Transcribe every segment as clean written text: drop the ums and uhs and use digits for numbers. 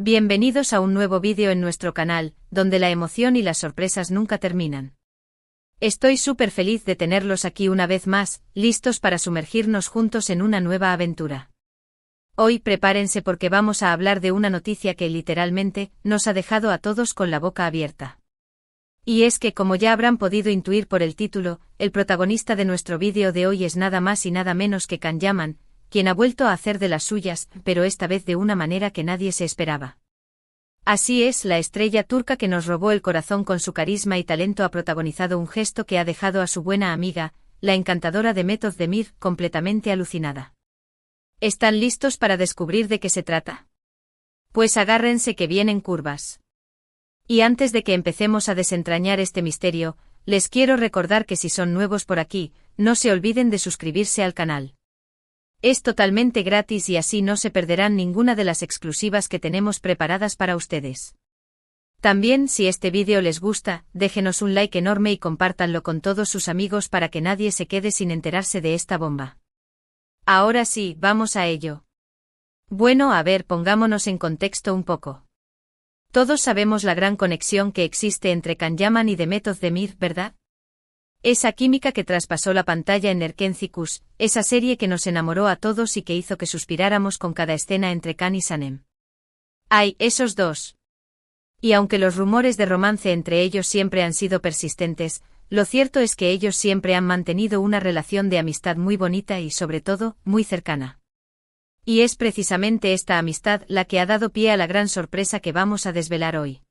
Bienvenidos a un nuevo vídeo en nuestro canal, donde la emoción y las sorpresas nunca terminan. Estoy súper feliz de tenerlos aquí una vez más, listos para sumergirnos juntos en una nueva aventura. Hoy prepárense porque vamos a hablar de una noticia que literalmente nos ha dejado a todos con la boca abierta. Y es que, como ya habrán podido intuir por el título, el protagonista de nuestro vídeo de hoy es nada más y nada menos que Can Yaman, quien ha vuelto a hacer de las suyas, pero esta vez de una manera que nadie se esperaba. Así es, la estrella turca que nos robó el corazón con su carisma y talento ha protagonizado un gesto que ha dejado a su buena amiga, la encantadora Demet Özdemir, completamente alucinada. ¿Están listos para descubrir de qué se trata? Pues agárrense que vienen curvas. Y antes de que empecemos a desentrañar este misterio, les quiero recordar que si son nuevos por aquí, no se olviden de suscribirse al canal. Es totalmente gratis y así no se perderán ninguna de las exclusivas que tenemos preparadas para ustedes. También, si este vídeo les gusta, déjenos un like enorme y compártanlo con todos sus amigos para que nadie se quede sin enterarse de esta bomba. Ahora sí, vamos a ello. Bueno, a ver, pongámonos en contexto un poco. Todos sabemos la gran conexión que existe entre Can Yaman y Demet Özdemir, ¿verdad? Esa química que traspasó la pantalla en Erkenci, esa serie que nos enamoró a todos y que hizo que suspiráramos con cada escena entre Can y Sanem. ¡Ay, esos dos! Y aunque los rumores de romance entre ellos siempre han sido persistentes, lo cierto es que ellos siempre han mantenido una relación de amistad muy bonita y, sobre todo, muy cercana. Y es precisamente esta amistad la que ha dado pie a la gran sorpresa que vamos a desvelar hoy.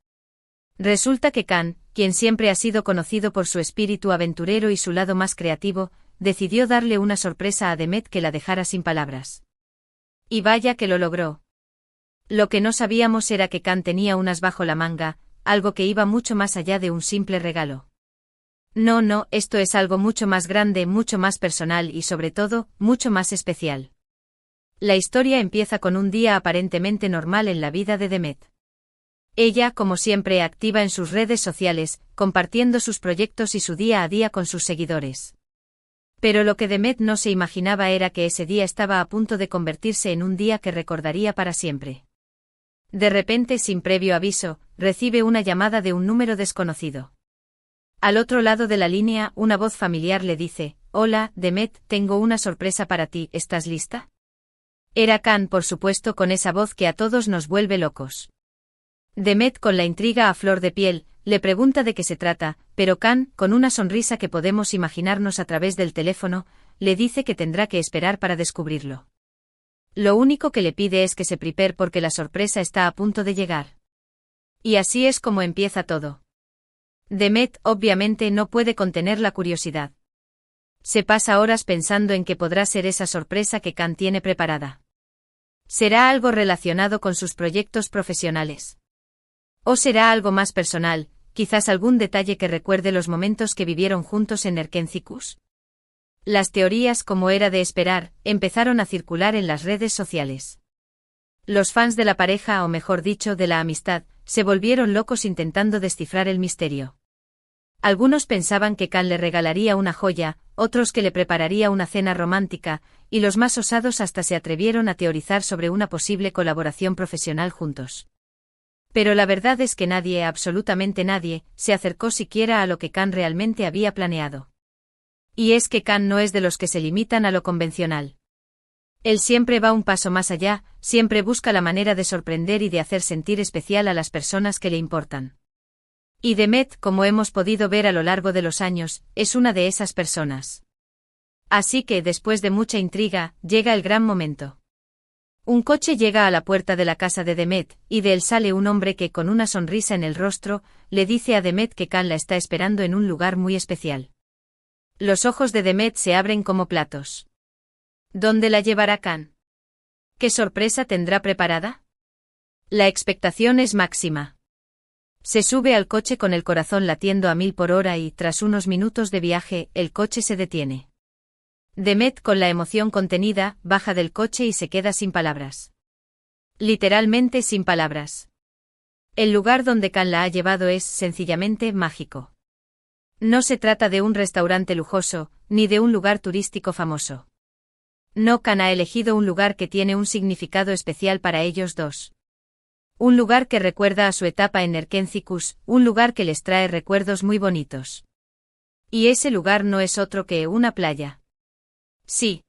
Resulta que Can, quien siempre ha sido conocido por su espíritu aventurero y su lado más creativo, decidió darle una sorpresa a Demet que la dejara sin palabras. Y vaya que lo logró. Lo que no sabíamos era que Can tenía un as bajo la manga, algo que iba mucho más allá de un simple regalo. No, esto es algo mucho más grande, mucho más personal y sobre todo, mucho más especial. La historia empieza con un día aparentemente normal en la vida de Demet. Ella, como siempre, activa en sus redes sociales, compartiendo sus proyectos y su día a día con sus seguidores. Pero lo que Demet no se imaginaba era que ese día estaba a punto de convertirse en un día que recordaría para siempre. De repente, sin previo aviso, recibe una llamada de un número desconocido. Al otro lado de la línea, una voz familiar le dice: «Hola, Demet, tengo una sorpresa para ti, ¿estás lista?». Era Can, por supuesto, con esa voz que a todos nos vuelve locos. Demet, con la intriga a flor de piel, le pregunta de qué se trata, pero Can, con una sonrisa que podemos imaginarnos a través del teléfono, le dice que tendrá que esperar para descubrirlo. Lo único que le pide es que se prepare porque la sorpresa está a punto de llegar. Y así es como empieza todo. Demet, obviamente, no puede contener la curiosidad. Se pasa horas pensando en qué podrá ser esa sorpresa que Can tiene preparada. ¿Será algo relacionado con sus proyectos profesionales? ¿O será algo más personal, quizás algún detalle que recuerde los momentos que vivieron juntos en Erkenci? Las teorías, como era de esperar, empezaron a circular en las redes sociales. Los fans de la pareja, o mejor dicho, de la amistad, se volvieron locos intentando descifrar el misterio. Algunos pensaban que Can le regalaría una joya, otros que le prepararía una cena romántica, y los más osados hasta se atrevieron a teorizar sobre una posible colaboración profesional juntos. Pero la verdad es que nadie, absolutamente nadie, se acercó siquiera a lo que Can realmente había planeado. Y es que Can no es de los que se limitan a lo convencional. Él siempre va un paso más allá, siempre busca la manera de sorprender y de hacer sentir especial a las personas que le importan. Y Demet, como hemos podido ver a lo largo de los años, es una de esas personas. Así que, después de mucha intriga, llega el gran momento. Un coche llega a la puerta de la casa de Demet, y de él sale un hombre que, con una sonrisa en el rostro, le dice a Demet que Can la está esperando en un lugar muy especial. Los ojos de Demet se abren como platos. ¿Dónde la llevará Can? ¿Qué sorpresa tendrá preparada? La expectación es máxima. Se sube al coche con el corazón latiendo a 1000 por hora y, tras unos minutos de viaje, el coche se detiene. Demet, con la emoción contenida, baja del coche y se queda sin palabras. Literalmente sin palabras. El lugar donde Can la ha llevado es, sencillamente, mágico. No se trata de un restaurante lujoso, ni de un lugar turístico famoso. No, Can ha elegido un lugar que tiene un significado especial para ellos dos. Un lugar que recuerda a su etapa en Erkencikus, un lugar que les trae recuerdos muy bonitos. Y ese lugar no es otro que una playa. Sí.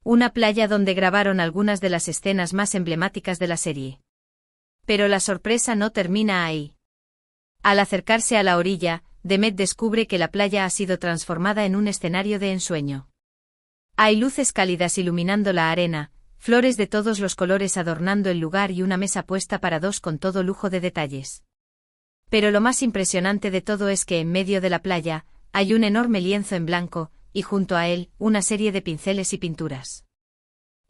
Una playa donde grabaron algunas de las escenas más emblemáticas de la serie. Pero la sorpresa no termina ahí. Al acercarse a la orilla, Demet descubre que la playa ha sido transformada en un escenario de ensueño. Hay luces cálidas iluminando la arena, flores de todos los colores adornando el lugar y una mesa puesta para dos con todo lujo de detalles. Pero lo más impresionante de todo es que en medio de la playa, hay un enorme lienzo en blanco, y junto a él, una serie de pinceles y pinturas.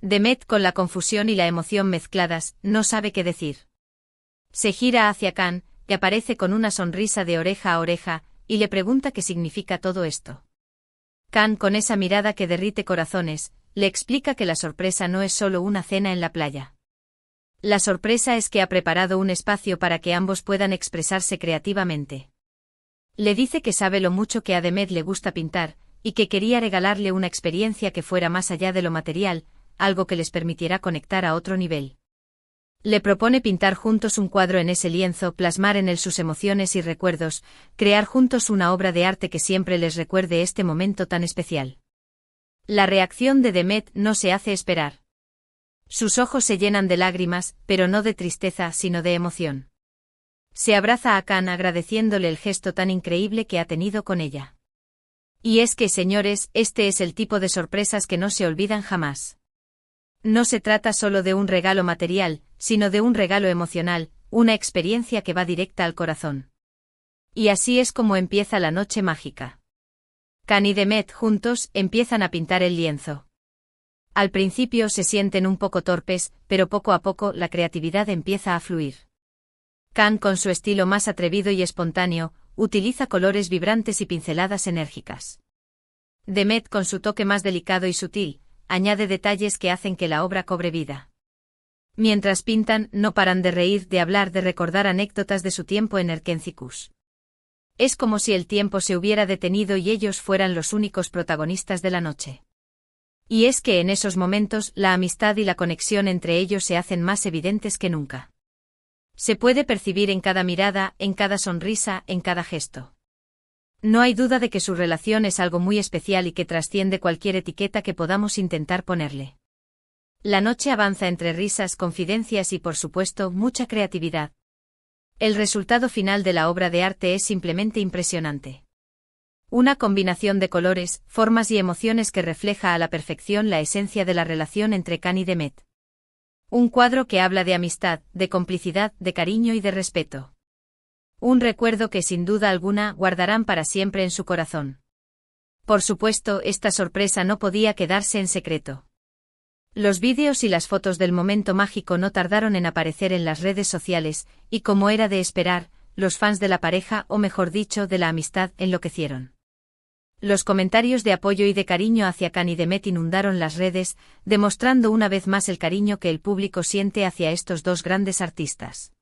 Demet, con la confusión y la emoción mezcladas, no sabe qué decir. Se gira hacia Khan, que aparece con una sonrisa de oreja a oreja, y le pregunta qué significa todo esto. Khan, con esa mirada que derrite corazones, le explica que la sorpresa no es solo una cena en la playa. La sorpresa es que ha preparado un espacio para que ambos puedan expresarse creativamente. Le dice que sabe lo mucho que a Demet le gusta pintar, y que quería regalarle una experiencia que fuera más allá de lo material, algo que les permitiera conectar a otro nivel. Le propone pintar juntos un cuadro en ese lienzo, plasmar en él sus emociones y recuerdos, crear juntos una obra de arte que siempre les recuerde este momento tan especial. La reacción de Demet no se hace esperar. Sus ojos se llenan de lágrimas, pero no de tristeza, sino de emoción. Se abraza a Khan agradeciéndole el gesto tan increíble que ha tenido con ella. Y es que, señores, este es el tipo de sorpresas que no se olvidan jamás. No se trata solo de un regalo material, sino de un regalo emocional, una experiencia que va directa al corazón. Y así es como empieza la noche mágica. Khan y Demet juntos empiezan a pintar el lienzo. Al principio se sienten un poco torpes, pero poco a poco la creatividad empieza a fluir. Khan, con su estilo más atrevido y espontáneo, utiliza colores vibrantes y pinceladas enérgicas. Demet, con su toque más delicado y sutil, añade detalles que hacen que la obra cobre vida. Mientras pintan, no paran de reír, de hablar, de recordar anécdotas de su tiempo en Erkencikus. Es como si el tiempo se hubiera detenido y ellos fueran los únicos protagonistas de la noche. Y es que en esos momentos la amistad y la conexión entre ellos se hacen más evidentes que nunca. Se puede percibir en cada mirada, en cada sonrisa, en cada gesto. No hay duda de que su relación es algo muy especial y que trasciende cualquier etiqueta que podamos intentar ponerle. La noche avanza entre risas, confidencias y, por supuesto, mucha creatividad. El resultado final de la obra de arte es simplemente impresionante. Una combinación de colores, formas y emociones que refleja a la perfección la esencia de la relación entre Khan y Demet. Un cuadro que habla de amistad, de complicidad, de cariño y de respeto. Un recuerdo que sin duda alguna guardarán para siempre en su corazón. Por supuesto, esta sorpresa no podía quedarse en secreto. Los vídeos y las fotos del momento mágico no tardaron en aparecer en las redes sociales, y como era de esperar, los fans de la pareja, o mejor dicho, de la amistad, enloquecieron. Los comentarios de apoyo y de cariño hacia Khan y Demet inundaron las redes, demostrando una vez más el cariño que el público siente hacia estos dos grandes artistas.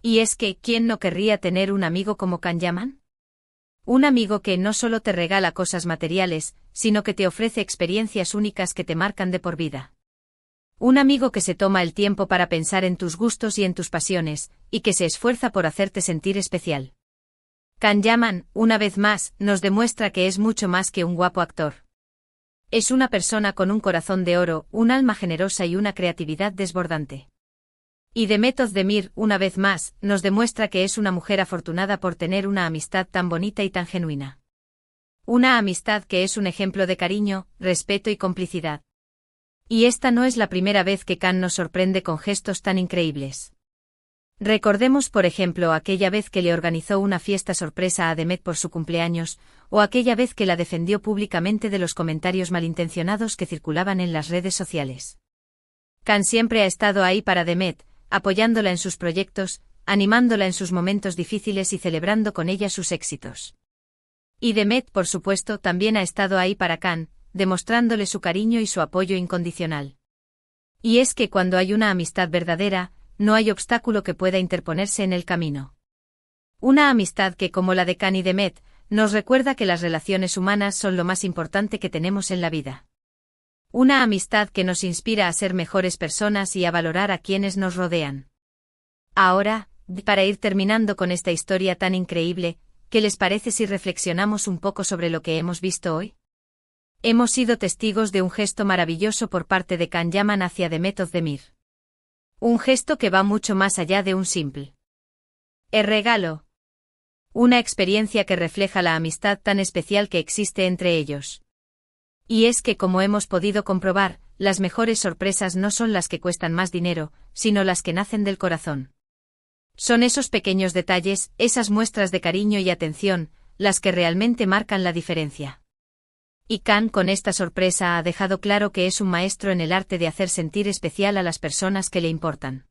Y es que, ¿quién no querría tener un amigo como Khan Yaman? Un amigo que no solo te regala cosas materiales, sino que te ofrece experiencias únicas que te marcan de por vida. Un amigo que se toma el tiempo para pensar en tus gustos y en tus pasiones, y que se esfuerza por hacerte sentir especial. Khan Yaman, una vez más, nos demuestra que es mucho más que un guapo actor. Es una persona con un corazón de oro, un alma generosa y una creatividad desbordante. Y Demet Özdemir, una vez más, nos demuestra que es una mujer afortunada por tener una amistad tan bonita y tan genuina. Una amistad que es un ejemplo de cariño, respeto y complicidad. Y esta no es la primera vez que Khan nos sorprende con gestos tan increíbles. Recordemos, por ejemplo, aquella vez que le organizó una fiesta sorpresa a Demet por su cumpleaños, o aquella vez que la defendió públicamente de los comentarios malintencionados que circulaban en las redes sociales. Khan siempre ha estado ahí para Demet, apoyándola en sus proyectos, animándola en sus momentos difíciles y celebrando con ella sus éxitos. Y Demet, por supuesto, también ha estado ahí para Khan, demostrándole su cariño y su apoyo incondicional. Y es que cuando hay una amistad verdadera, no hay obstáculo que pueda interponerse en el camino. Una amistad que, como la de Khan y Demet, nos recuerda que las relaciones humanas son lo más importante que tenemos en la vida. Una amistad que nos inspira a ser mejores personas y a valorar a quienes nos rodean. Ahora, para ir terminando con esta historia tan increíble, ¿qué les parece si reflexionamos un poco sobre lo que hemos visto hoy? Hemos sido testigos de un gesto maravilloso por parte de Can Yaman hacia Demet Özdemir. Un gesto que va mucho más allá de un simple regalo. Una experiencia que refleja la amistad tan especial que existe entre ellos. Y es que, como hemos podido comprobar, las mejores sorpresas no son las que cuestan más dinero, sino las que nacen del corazón. Son esos pequeños detalles, esas muestras de cariño y atención, las que realmente marcan la diferencia. Y Can con esta sorpresa ha dejado claro que es un maestro en el arte de hacer sentir especial a las personas que le importan.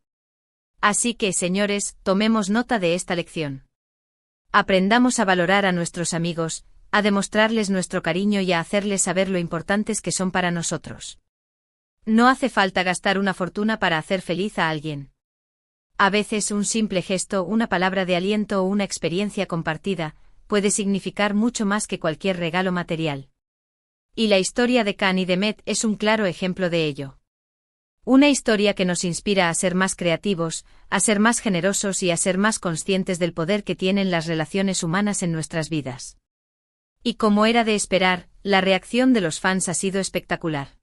Así que, señores, tomemos nota de esta lección. Aprendamos a valorar a nuestros amigos, a demostrarles nuestro cariño y a hacerles saber lo importantes que son para nosotros. No hace falta gastar una fortuna para hacer feliz a alguien. A veces un simple gesto, una palabra de aliento o una experiencia compartida, puede significar mucho más que cualquier regalo material. Y la historia de Can y Demet es un claro ejemplo de ello. Una historia que nos inspira a ser más creativos, a ser más generosos y a ser más conscientes del poder que tienen las relaciones humanas en nuestras vidas. Y como era de esperar, la reacción de los fans ha sido espectacular.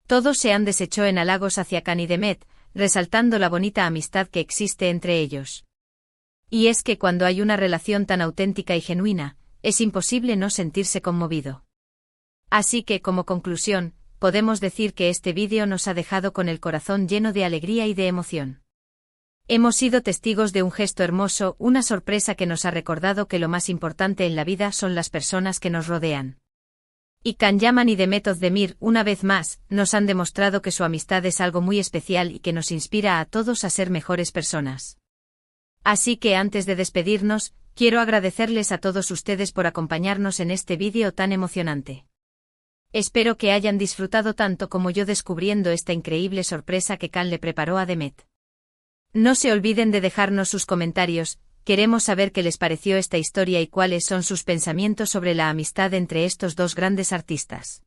Todos se han deshecho en halagos hacia Can y Demet, resaltando la bonita amistad que existe entre ellos. Y es que cuando hay una relación tan auténtica y genuina, es imposible no sentirse conmovido. Así que, como conclusión, podemos decir que este vídeo nos ha dejado con el corazón lleno de alegría y de emoción. Hemos sido testigos de un gesto hermoso, una sorpresa que nos ha recordado que lo más importante en la vida son las personas que nos rodean. Y Can Yaman y Demet Özdemir, una vez más, nos han demostrado que su amistad es algo muy especial y que nos inspira a todos a ser mejores personas. Así que antes de despedirnos, quiero agradecerles a todos ustedes por acompañarnos en este vídeo tan emocionante. Espero que hayan disfrutado tanto como yo descubriendo esta increíble sorpresa que Can le preparó a Demet. No se olviden de dejarnos sus comentarios, queremos saber qué les pareció esta historia y cuáles son sus pensamientos sobre la amistad entre estos dos grandes artistas.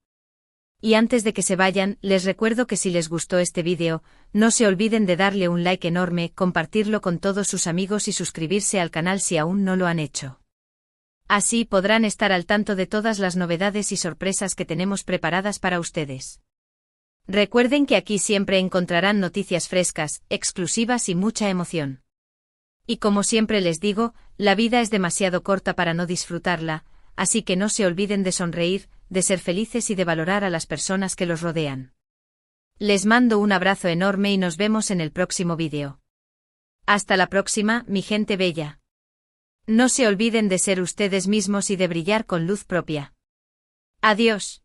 Y antes de que se vayan, les recuerdo que si les gustó este vídeo, no se olviden de darle un like enorme, compartirlo con todos sus amigos y suscribirse al canal si aún no lo han hecho. Así podrán estar al tanto de todas las novedades y sorpresas que tenemos preparadas para ustedes. Recuerden que aquí siempre encontrarán noticias frescas, exclusivas y mucha emoción. Y como siempre les digo, la vida es demasiado corta para no disfrutarla, así que no se olviden de sonreír, de ser felices y de valorar a las personas que los rodean. Les mando un abrazo enorme y nos vemos en el próximo vídeo. Hasta la próxima, mi gente bella. No se olviden de ser ustedes mismos y de brillar con luz propia. Adiós.